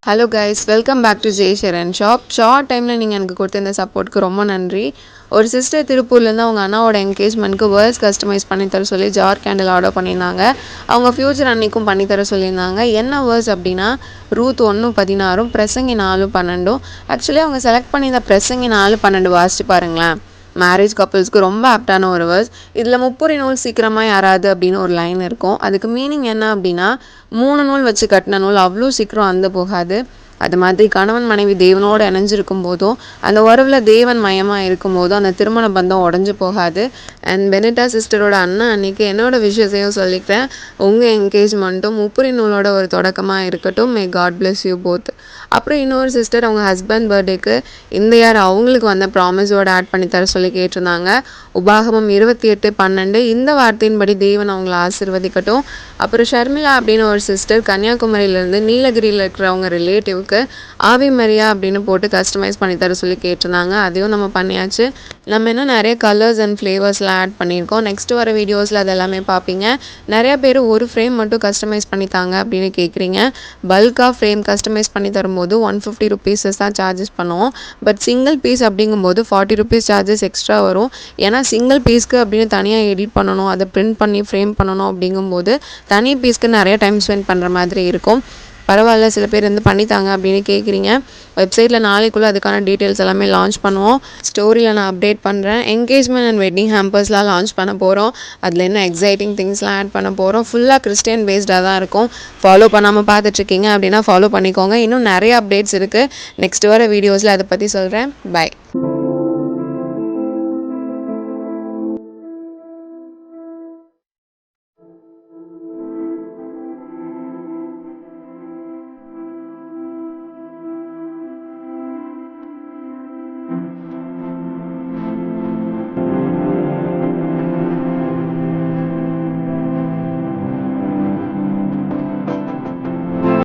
Hello guys, welcome back to Jai Sharan shop. Short டைமில் நீங்கள் எனக்கு கொடுத்த இந்த சப்போர்ட்டுக்கு ரொம்ப நன்றி. ஒரு சிஸ்டர் திருப்பூர்லேருந்து அவங்க அண்ணாவோட என்கேஜ்மெண்ட்க்கு வேர்ஸ் கஸ்டமைஸ் பண்ணித்தர சொல்லி ஜார் கேண்டில் ஆர்டர் பண்ணியிருந்தாங்க. அவங்க ஃப்யூச்சர் அன்னைக்கும் பண்ணித்தர சொல்லியிருந்தாங்க. என்ன வேர்ஸ் அப்படின்னா ரூத் 1:16 பிரசங்கி 4:12. ஆக்சுவலி அவங்க செலக்ட் பண்ணியிருந்த பிரசங்கி 4:12 வாசிச்சு பாருங்களேன். மேரேஜ் கப்புள்ஸ்க்கு ரொம்ப ஆப்டான ஒரு வேர்ஸ். இதில் முப்புரி நூல் சீக்கிரமாக யாராது அப்படின்னு ஒரு லைன் இருக்கும். அதுக்கு மீனிங் என்ன அப்படின்னா 3 நூல் வச்சு கட்டின நூல் அவ்வளோ சீக்கிரம் அந்து போகாது. அது மாதிரி கணவன் மனைவி தேவனோடு இணைஞ்சிருக்கும் போதும் அந்த உறவில் தேவன் மயமாக இருக்கும் போதும் அந்த திருமண பந்தம் உடஞ்சி போகாது. அண்ட் பெனிட்டா சிஸ்டரோட அண்ணன் அன்னைக்கு என்னோட விஷயத்தையும் சொல்லிக்கிறேன். உங்கள் என்கேஜ்மெண்ட்டும் முப்புரி நூலோட ஒரு தொடக்கமாக இருக்கட்டும். May God bless you both. அப்புறம் இன்னொரு சிஸ்டர் அவங்க ஹஸ்பண்ட் பர்த்டேக்கு இந்த இயர் அவங்களுக்கு வந்த ப்ராமிஸோடு ஆட் பண்ணி தர சொல்லி கேட்டிருந்தாங்க. உபாகமம் 28:12 இந்த வார்த்தையின்படி தேவன் அவங்கள ஆசீர்வதிக்கட்டும். அப்புறம் ஷர்மிளா அப்படின்னு ஒரு சிஸ்டர் கன்னியாகுமரியிலேருந்து நீலகிரியில் இருக்கிறவங்க ரிலேட்டிவ்க்கு ஆவி மரியா அப்படின்னு போட்டு கஸ்டமைஸ் பண்ணி தர சொல்லி கேட்டிருந்தாங்க. அதையும் நம்ம பண்ணியாச்சு. நம்ம இன்னும் நிறைய கலர்ஸ் அண்ட் ஃப்ளேவர்ஸ்லாம் ஆட் பண்ணியிருக்கோம். நெக்ஸ்ட் வர வீடியோஸில் அதெல்லாமே பார்ப்பீங்க. நிறையா பேர் ஒரு ஃப்ரேம் மட்டும் கஸ்டமைஸ் பண்ணித்தாங்க அப்படின்னு கேட்குறீங்க. பல்காக ஃப்ரேம் கஸ்டமைஸ் பண்ணி தரும்போது 150 ருபீஸஸ் தான் சார்ஜஸ் பண்ணுவோம். பட் சிங்கிள் பீஸ் அப்படிங்கும்போது 40 ருபீஸ் சார்ஜஸ் எக்ஸ்ட்ரா வரும். ஏன்னா சிங்கிள் பீஸ்க்கு அப்படின்னு தனியாக எடிட் பண்ணணும், அதை பிரிண்ட் பண்ணி ஃப்ரேம் பண்ணணும். அப்படிங்கும்போது தனி பீஸ்க்கு நிறைய டைம் ஸ்பெண்ட் பண்ணுற மாதிரி இருக்கும். பரவாயில்ல, சில பேர் பண்ணித்தாங்க அப்படின்னு கேட்குறீங்க. வெப்சைட்டில் நாளைக்குள்ளே அதுக்கான டீட்டெயில்ஸ் எல்லாமே லான்ச் பண்ணுவோம். ஸ்டோரியில் நான் அப்டேட் பண்ணுறேன். என்கேஜ்மெண்ட் அண்ட் வெட்டிங் ஹேம்பர்ஸ்லாம் லான்ச் பண்ண போகிறோம். அதில் என்ன எக்ஸைட்டிங் திங்ஸ்லாம் ஆட் பண்ண போகிறோம். ஃபுல்லாக கிறிஸ்டியன் பேஸ்டாக தான் இருக்கும். ஃபாலோ பண்ணாமல் பார்த்துட்ருக்கீங்க அப்படின்னா ஃபாலோ பண்ணிக்கோங்க. இன்னும் நிறைய அப்டேட்ஸ் இருக்குது. நெக்ஸ்ட் வர வீடியோஸில் அதை பற்றி சொல்கிறேன். பை.